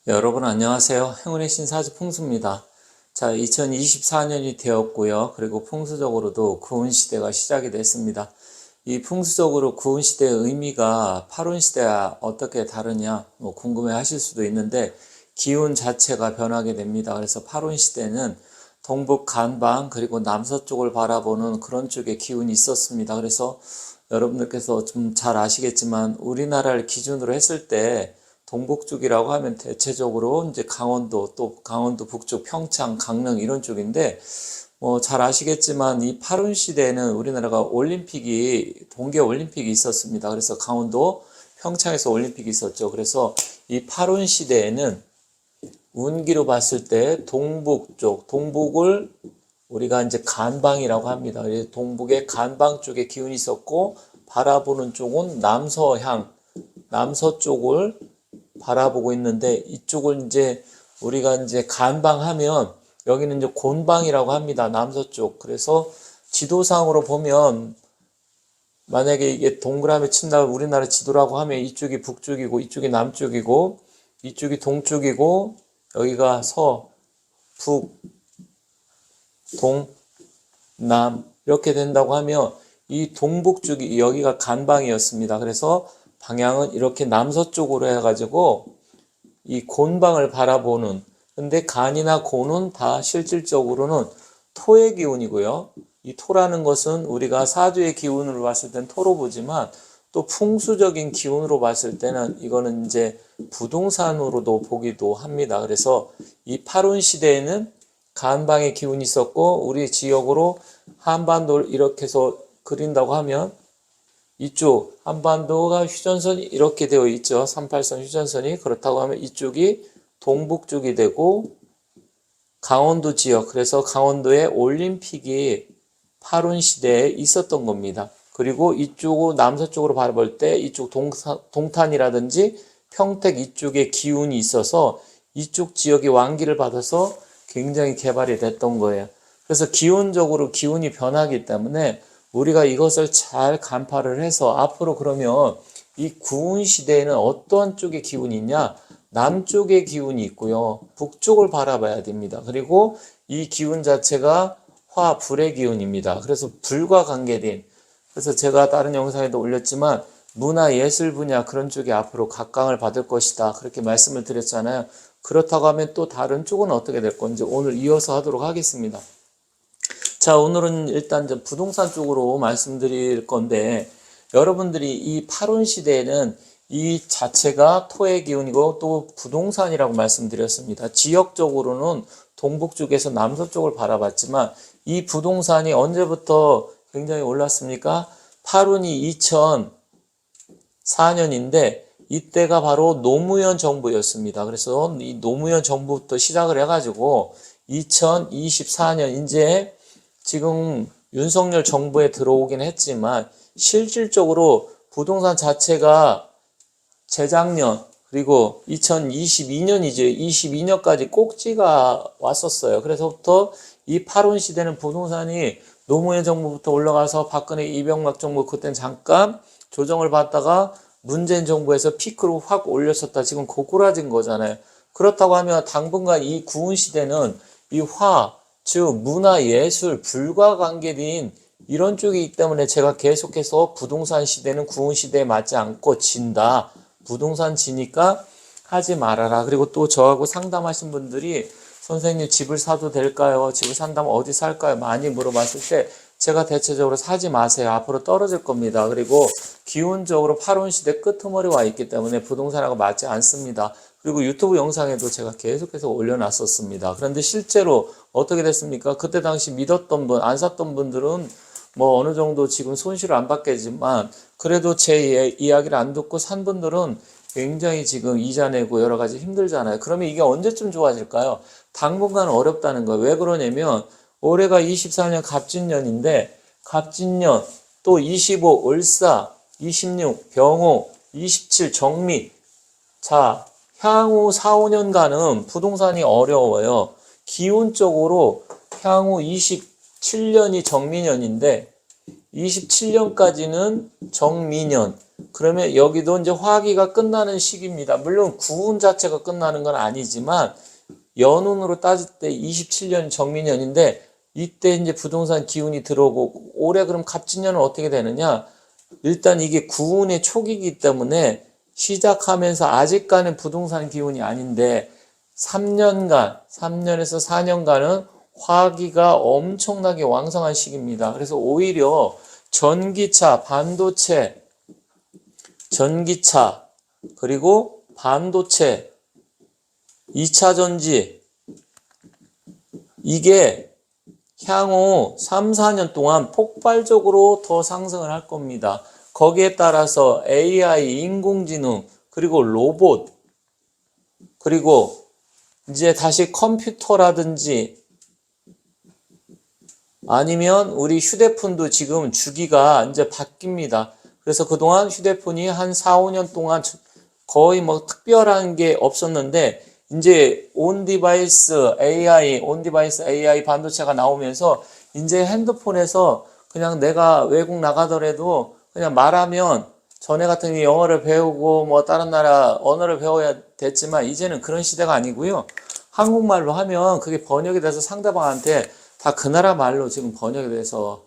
네, 여러분 안녕하세요. 행운의 신사주 풍수입니다. 자, 2024년이 되었고요. 그리고 풍수적으로도 구운시대가 시작이 됐습니다. 이 풍수적으로 구운시대의 의미가 파룬시대와 어떻게 다르냐 궁금해 하실 수도 있는데 기운 자체가 변하게 됩니다. 그래서 파룬시대는 동북 간방 그리고 남서쪽을 바라보는 그런 쪽의 기운이 있었습니다. 그래서 여러분들께서 좀 잘 아시겠지만 우리나라를 기준으로 했을 때 동북쪽이라고 하면 대체적으로 이제 강원도, 또 강원도 북쪽, 평창, 강릉 이런 쪽인데, 잘 아시겠지만 이 파룬 시대에는 우리나라가 동계 올림픽이 있었습니다. 그래서 강원도, 평창에서 올림픽이 있었죠. 그래서 이 파룬 시대에는 운기로 봤을 때 동북쪽, 동북을 우리가 이제 간방이라고 합니다. 동북의 간방 쪽에 기운이 있었고, 바라보는 쪽은 남서쪽을 바라보고 있는데, 이쪽을 이제 우리가 이제 간방하면 여기는 이제 곤방이라고 합니다. 남서쪽. 그래서 지도상으로 보면 만약에 이게 동그라미 친다면 우리나라 지도라고 하면 이쪽이 북쪽이고 이쪽이 남쪽이고 이쪽이 동쪽이고 여기가 북, 동, 남 이렇게 된다고 하면 이 동북쪽이 여기가 간방이었습니다. 그래서 방향은 이렇게 남서쪽으로 해가지고 이 곤방을 바라보는, 근데 간이나 곤은 다 실질적으로는 토의 기운이고요. 이 토라는 것은 우리가 사주의 기운으로 봤을 땐 토로 보지만 또 풍수적인 기운으로 봤을 때는 이거는 이제 부동산으로도 보기도 합니다. 그래서 이 파룬 시대에는 간방의 기운이 있었고 우리 지역으로 한반도를 이렇게 해서 그린다고 하면 이쪽 한반도가 휴전선이 이렇게 되어 있죠. 38선 휴전선이. 그렇다고 하면 이쪽이 동북쪽이 되고 강원도 지역, 그래서 강원도에 올림픽이 파룬 시대에 있었던 겁니다. 그리고 이쪽으로 남서쪽으로 바라볼 때 이쪽 동탄이라든지 평택 이쪽에 기운이 있어서 이쪽 지역이 완기를 받아서 굉장히 개발이 됐던 거예요. 그래서 기온적으로 기운이 변하기 때문에 우리가 이것을 잘 간파를 해서 앞으로 그러면 이 구운 시대에는 어떠한 쪽의 기운이 있냐? 남쪽의 기운이 있고요. 북쪽을 바라봐야 됩니다. 그리고 이 기운 자체가 화, 불의 기운입니다. 그래서 불과 관계된, 그래서 제가 다른 영상에도 올렸지만 문화 예술 분야 그런 쪽이 앞으로 각광을 받을 것이다. 그렇게 말씀을 드렸잖아요. 그렇다고 하면 또 다른 쪽은 어떻게 될 건지 오늘 이어서 하도록 하겠습니다. 자, 오늘은 일단 부동산 쪽으로 말씀드릴 건데, 여러분들이 이 파룬 시대에는 이 자체가 토의 기운이고 또 부동산이라고 말씀드렸습니다. 지역적으로는 동북 쪽에서 남서쪽을 바라봤지만 이 부동산이 언제부터 굉장히 올랐습니까? 파룬이 2004년인데 이때가 바로 노무현 정부였습니다. 그래서 이 노무현 정부부터 시작을 해가지고 2024년 이제 지금 윤석열 정부에 들어오긴 했지만 실질적으로 부동산 자체가 재작년 그리고 2022년이죠. 22년까지 꼭지가 왔었어요. 그래서부터 이 파룬 시대는 부동산이 노무현 정부부터 올라가서 박근혜 이명박 정부 그때는 잠깐 조정을 받다가 문재인 정부에서 피크로 확 올렸었다. 지금 고꾸라진 거잖아요. 그렇다고 하면 당분간 이 구운 시대는 이 즉 문화, 예술, 불과 관계된 이런 쪽이기 때문에 제가 계속해서 부동산 시대는 구운 시대에 맞지 않고 진다. 부동산 지니까 하지 말아라. 그리고 또 저하고 상담하신 분들이 선생님 집을 사도 될까요? 집을 산다면 어디 살까요? 많이 물어봤을 때 제가 대체적으로 사지 마세요. 앞으로 떨어질 겁니다. 그리고 기운적으로 파룬 시대 끄트머리 와 있기 때문에 부동산하고 맞지 않습니다. 그리고 유튜브 영상에도 제가 계속해서 올려놨었습니다. 그런데 실제로 어떻게 됐습니까? 그때 당시 믿었던 분, 안 샀던 분들은 뭐 어느 정도 지금 손실을 안 받겠지만 그래도 제 이야기를 안 듣고 산 분들은 굉장히 지금 이자 내고 여러 가지 힘들잖아요. 그러면 이게 언제쯤 좋아질까요? 당분간 어렵다는 거예요. 왜 그러냐면 올해가 24년 갑진년인데 갑진년 또 25 을사 26 병호 27 정미. 자, 향후 4, 5년간은 부동산이 어려워요. 기운적으로 향후 27년이 정미년인데 27년까지는 정미년. 그러면 여기도 이제 화기가 끝나는 시기입니다. 물론 구운 자체가 끝나는 건 아니지만 연운으로 따질 때 27년 정미년인데 이때 이제 부동산 기운이 들어오고 올해 그럼 갑진년은 어떻게 되느냐? 일단 이게 구운의 초기이기 때문에 시작하면서 아직까지는 부동산 기운이 아닌데 3년에서 4년간은 화기가 엄청나게 왕성한 시기입니다. 그래서 오히려 전기차, 반도체, 그리고 반도체, 2차 전지, 이게 향후 3, 4년 동안 폭발적으로 더 상승을 할 겁니다. 거기에 따라서 AI, 인공지능, 그리고 로봇, 그리고 이제 다시 컴퓨터라든지 아니면 우리 휴대폰도 지금 주기가 이제 바뀝니다. 그래서 그동안 휴대폰이 한 4, 5년 동안 거의 뭐 특별한 게 없었는데 이제 온 디바이스 AI 반도체가 나오면서 이제 핸드폰에서 그냥 내가 외국 나가더라도 그냥 말하면 전에 같은 경우 영어를 배우고 뭐 다른 나라 언어를 배워야 됐지만 이제는 그런 시대가 아니고요. 한국말로 하면 그게 번역이 돼서 상대방한테 다 그 나라 말로 지금 번역이 돼서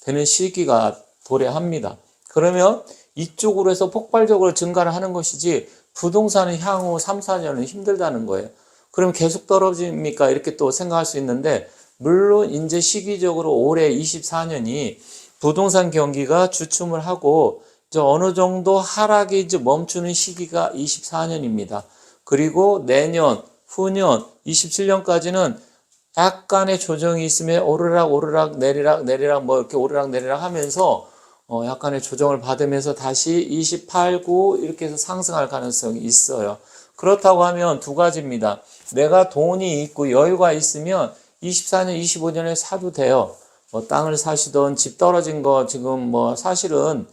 되는 시기가 도래합니다. 그러면 이쪽으로 해서 폭발적으로 증가를 하는 것이지 부동산은 향후 3, 4년은 힘들다는 거예요. 그럼 계속 떨어집니까? 이렇게 또 생각할 수 있는데 물론 이제 시기적으로 올해 24년이 부동산 경기가 주춤을 하고 이제 어느 정도 하락이 이제 멈추는 시기가 24년입니다. 그리고 내년, 후년, 27년까지는 약간의 조정이 있으면 오르락 내리락 뭐 이렇게 오르락 내리락 하면서 약간의 조정을 받으면서 다시 28, 9 이렇게 해서 상승할 가능성이 있어요. 그렇다고 하면 두 가지입니다. 내가 돈이 있고 여유가 있으면 24년, 25년에 사도 돼요. 뭐 땅을 사시던 집 떨어진 거 지금 뭐 사실은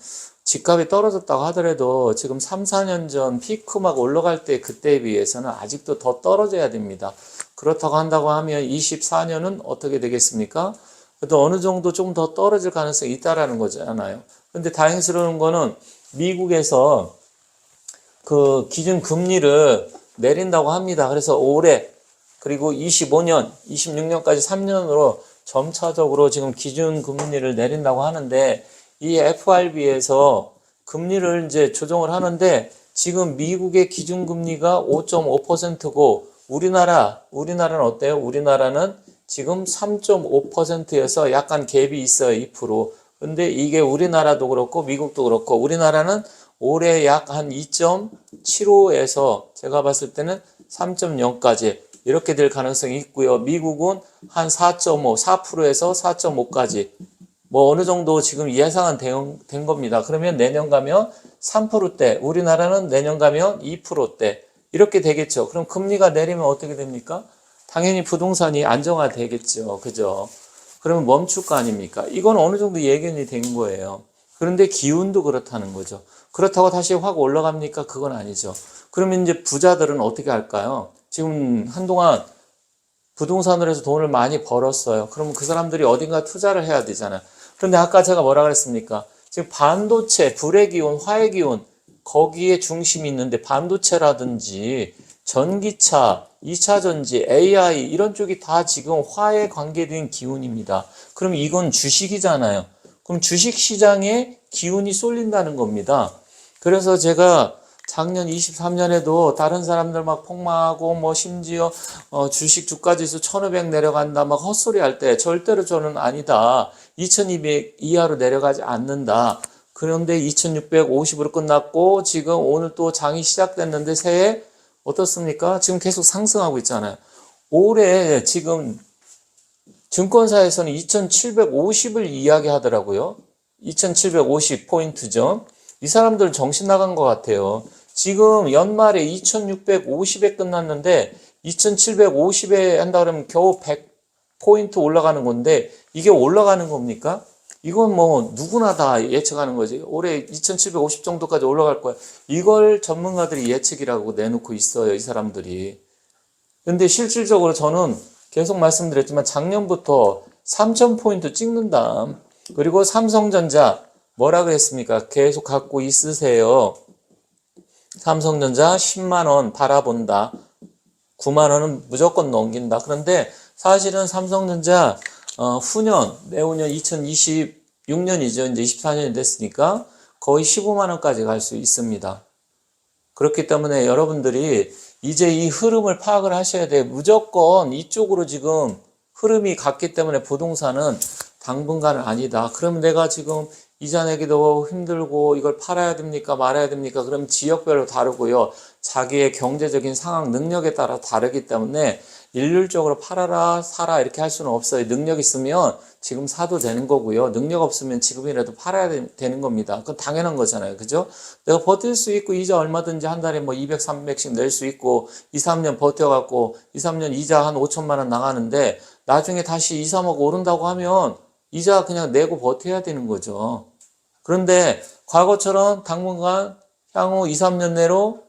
집값이 떨어졌다고 하더라도 지금 3, 4년 전 피크 막 올라갈 때 그때에 비해서는 아직도 더 떨어져야 됩니다. 그렇다고 한다고 하면 24년은 어떻게 되겠습니까? 그래도 어느 정도 좀 더 떨어질 가능성이 있다라는 거잖아요. 근데 다행스러운 거는 미국에서 그 기준 금리를 내린다고 합니다. 그래서 올해 그리고 25년, 26년까지 3년으로 점차적으로 지금 기준 금리를 내린다고 하는데 이 FRB에서 금리를 이제 조정을 하는데 지금 미국의 기준금리가 5.5%고 우리나라는 어때요? 우리나라는 지금 3.5%여서 약간 갭이 있어요. 2%. 근데 이게 우리나라도 그렇고 미국도 그렇고 우리나라는 올해 약 한 2.75에서 제가 봤을 때는 3.0까지 이렇게 될 가능성이 있고요. 미국은 한 4.5, 4%에서 4.5까지 뭐 어느 정도 지금 예상은 된 겁니다. 그러면 내년 가면 3%대, 우리나라는 내년 가면 2%대 이렇게 되겠죠. 그럼 금리가 내리면 어떻게 됩니까? 당연히 부동산이 안정화되겠죠. 그죠? 그러면 멈출 거 아닙니까? 이건 어느 정도 예견이 된 거예요. 그런데 기운도 그렇다는 거죠. 그렇다고 다시 확 올라갑니까? 그건 아니죠. 그러면 이제 부자들은 어떻게 할까요? 지금 한동안 부동산으로 해서 돈을 많이 벌었어요. 그러면 그 사람들이 어딘가 투자를 해야 되잖아요. 그런데 아까 제가 뭐라 그랬습니까? 지금 반도체, 불의 기운, 화의 기운, 거기에 중심이 있는데 반도체라든지 전기차, 2차 전지, AI 이런 쪽이 다 지금 화에 관계된 기운입니다. 그럼 이건 주식이잖아요. 그럼 주식시장에 기운이 쏠린다는 겁니다. 그래서 제가 작년 23년에도 다른 사람들 막 폭망하고 뭐 심지어 주식 주가지수 1500 내려간다 막 헛소리 할 때 절대로 저는 아니다. 2200 이하로 내려가지 않는다. 그런데 2650으로 끝났고 지금 오늘 또 장이 시작됐는데 새해 어떻습니까? 지금 계속 상승하고 있잖아요. 올해 지금 증권사에서는 2750을 이야기하더라고요. 2750포인트죠. 이 사람들 정신 나간 것 같아요. 지금 연말에 2650에 끝났는데 2750에 한다 그러면 겨우 100포인트 올라가는 건데 이게 올라가는 겁니까? 이건 뭐 누구나 다 예측하는 거지. 올해 2750 정도까지 올라갈 거야. 이걸 전문가들이 예측이라고 내놓고 있어요. 이 사람들이. 근데 실질적으로 저는 계속 말씀드렸지만 작년부터 3000포인트 찍는다. 그리고 삼성전자 뭐라 그랬습니까? 계속 갖고 있으세요. 삼성전자 10만 원 바라본다. 9만 원은 무조건 넘긴다. 그런데 사실은 삼성전자 후년 내후년 2026년이죠. 이제 24년이 됐으니까 거의 15만 원까지 갈 수 있습니다. 그렇기 때문에 여러분들이 이제 이 흐름을 파악을 하셔야 돼요. 무조건 이쪽으로 지금 흐름이 갔기 때문에 부동산은 당분간은 아니다. 그럼 내가 지금 이자 내기도 힘들고 이걸 팔아야 됩니까? 말아야 됩니까? 그럼 지역별로 다르고요. 자기의 경제적인 상황, 능력에 따라 다르기 때문에 일률적으로 팔아라, 사라 이렇게 할 수는 없어요. 능력 있으면 지금 사도 되는 거고요. 능력 없으면 지금이라도 팔아야 되는 겁니다. 그건 당연한 거잖아요. 그죠? 내가 버틸 수 있고 이자 얼마든지 한 달에 뭐 200, 300씩 낼 수 있고 2, 3년 버텨갖고 2, 3년 이자 한 5천만 원 나가는데 나중에 다시 2, 3억 오른다고 하면 이자 그냥 내고 버텨야 되는 거죠. 그런데 과거처럼 당분간 향후 2, 3년 내로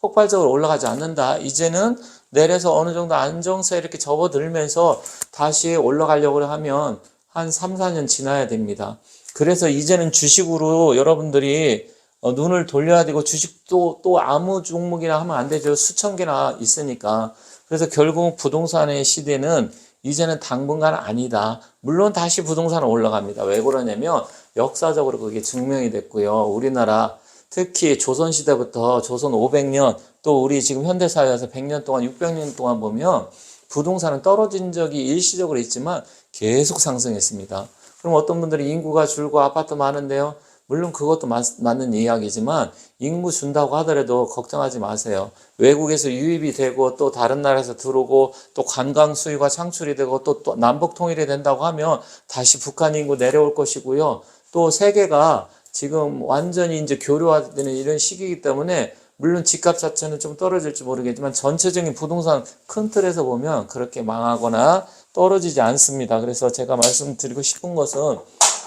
폭발적으로 올라가지 않는다. 이제는 내려서 어느 정도 안정세 이렇게 접어들면서 다시 올라가려고 하면 한 3, 4년 지나야 됩니다. 그래서 이제는 주식으로 여러분들이 눈을 돌려야 되고 주식도 또 아무 종목이나 하면 안 되죠. 수천 개나 있으니까. 그래서 결국 부동산의 시대는 이제는 당분간 아니다. 물론 다시 부동산은 올라갑니다. 왜 그러냐면 역사적으로 그게 증명이 됐고요. 우리나라 특히 조선시대부터 조선 500년 또 우리 지금 현대사회에서 100년 동안 600년 동안 보면 부동산은 떨어진 적이 일시적으로 있지만 계속 상승했습니다. 그럼 어떤 분들이 인구가 줄고 아파트 많은데요. 물론 그것도 맞는 이야기지만 인구 준다고 하더라도 걱정하지 마세요. 외국에서 유입이 되고 또 다른 나라에서 들어오고 또 관광 수요가 창출이 되고 또 남북 통일이 된다고 하면 다시 북한 인구 내려올 것이고요. 또 세계가 지금 완전히 이제 교류화되는 이런 시기이기 때문에 물론 집값 자체는 좀 떨어질지 모르겠지만 전체적인 부동산 큰 틀에서 보면 그렇게 망하거나 떨어지지 않습니다. 그래서 제가 말씀드리고 싶은 것은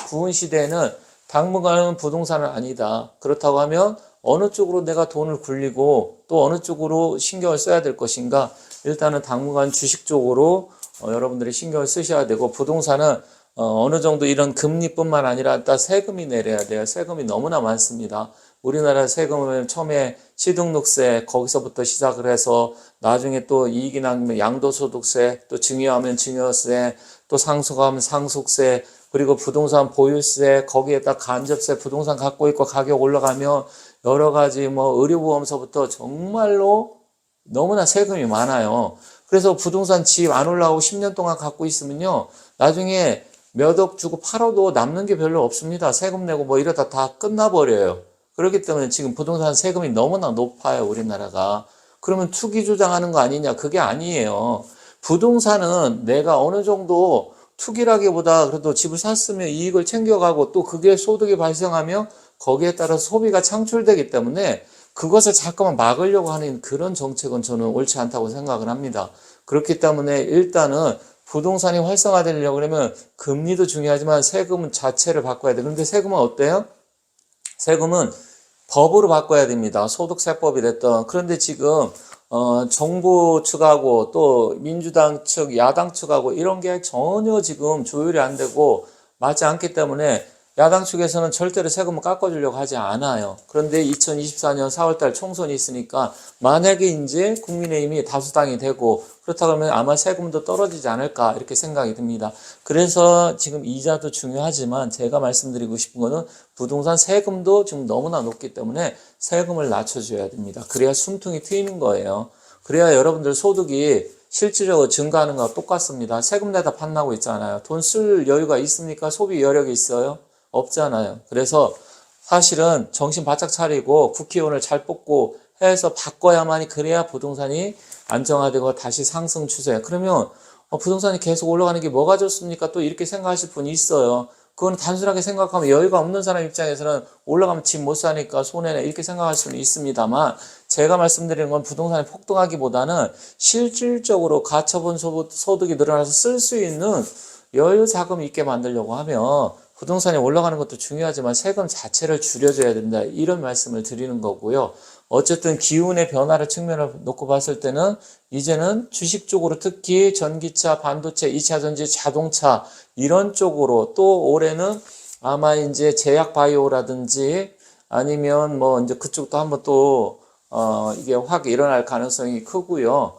부흥 시대에는 당분간은 부동산은 아니다. 그렇다고 하면 어느 쪽으로 내가 돈을 굴리고 또 어느 쪽으로 신경을 써야 될 것인가. 일단은 당분간 주식 쪽으로 여러분들이 신경을 쓰셔야 되고 부동산은 어느 정도 이런 금리뿐만 아니라 일단 세금이 내려야 돼요. 세금이 너무나 많습니다. 우리나라 세금은 처음에 취등록세 거기서부터 시작을 해서 나중에 또 이익이 나면 양도소득세 또 증여하면 증여세 또 상속하면 상속세 그리고 부동산 보유세 거기에다 간접세 부동산 갖고 있고 가격 올라가면 여러 가지 뭐 의료보험서부터 정말로 너무나 세금이 많아요. 그래서 부동산 집 안 올라오고 10년 동안 갖고 있으면요. 나중에 몇 억 주고 팔아도 남는 게 별로 없습니다. 세금 내고 뭐 이러다 다 끝나버려요. 그렇기 때문에 지금 부동산 세금이 너무나 높아요. 우리나라가. 그러면 투기 조장하는 거 아니냐? 그게 아니에요. 부동산은 내가 어느 정도 투기라기보다 그래도 집을 샀으면 이익을 챙겨가고 또 그게 소득이 발생하면 거기에 따라서 소비가 창출되기 때문에 그것을 자꾸만 막으려고 하는 그런 정책은 저는 옳지 않다고 생각을 합니다. 그렇기 때문에 일단은 부동산이 활성화되려고 그러면 금리도 중요하지만 세금 자체를 바꿔야 돼요. 그런데 세금은 어때요? 세금은 법으로 바꿔야 됩니다. 소득세법이 됐던. 그런데 지금 정부 측하고 또 민주당 측, 야당 측하고 이런 게 전혀 지금 조율이 안 되고 맞지 않기 때문에 야당 측에서는 절대로 세금을 깎아주려고 하지 않아요. 그런데 2024년 4월달 총선이 있으니까 만약에 이제 국민의힘이 다수당이 되고 그렇다 그러면 아마 세금도 떨어지지 않을까 이렇게 생각이 듭니다. 그래서 지금 이자도 중요하지만 제가 말씀드리고 싶은 거는 부동산 세금도 지금 너무나 높기 때문에 세금을 낮춰줘야 됩니다. 그래야 숨통이 트이는 거예요. 그래야 여러분들 소득이 실질적으로 증가하는 거와 똑같습니다. 세금 내다 판다고 있잖아요. 돈 쓸 여유가 있습니까? 소비 여력이 있어요? 없잖아요. 그래서 사실은 정신 바짝 차리고 국회의원을 잘 뽑고 해서 바꿔야만이 그래야 부동산이 안정화되고 다시 상승 추세. 그러면 부동산이 계속 올라가는 게 뭐가 좋습니까? 또 이렇게 생각하실 분이 있어요. 그건 단순하게 생각하면 여유가 없는 사람 입장에서는 올라가면 집 못 사니까 손해네 이렇게 생각할 수는 있습니다만 제가 말씀드리는 건 부동산이 폭등하기보다는 실질적으로 가처분 소득이 늘어나서 쓸 수 있는 여유 자금이 있게 만들려고 하면 부동산이 올라가는 것도 중요하지만 세금 자체를 줄여줘야 된다. 이런 말씀을 드리는 거고요. 어쨌든 기운의 변화를 측면을 놓고 봤을 때는 이제는 주식 쪽으로 특히 전기차, 반도체, 2차전지, 자동차 이런 쪽으로 또 올해는 아마 이제 제약 바이오라든지 아니면 뭐 이제 그쪽도 한번 또 이게 확 일어날 가능성이 크고요.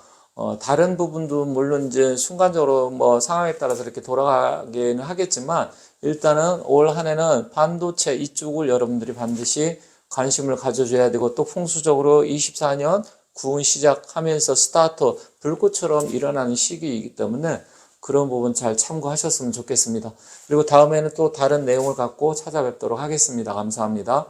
다른 부분도 물론 이제 순간적으로 뭐 상황에 따라서 이렇게 돌아가기는 하겠지만 일단은 올 한 해는 반도체 이쪽을 여러분들이 반드시 관심을 가져줘야 되고 또 풍수적으로 24년 구운 시작하면서 스타트 불꽃처럼 일어나는 시기이기 때문에 그런 부분 잘 참고하셨으면 좋겠습니다. 그리고 다음에는 또 다른 내용을 갖고 찾아뵙도록 하겠습니다. 감사합니다.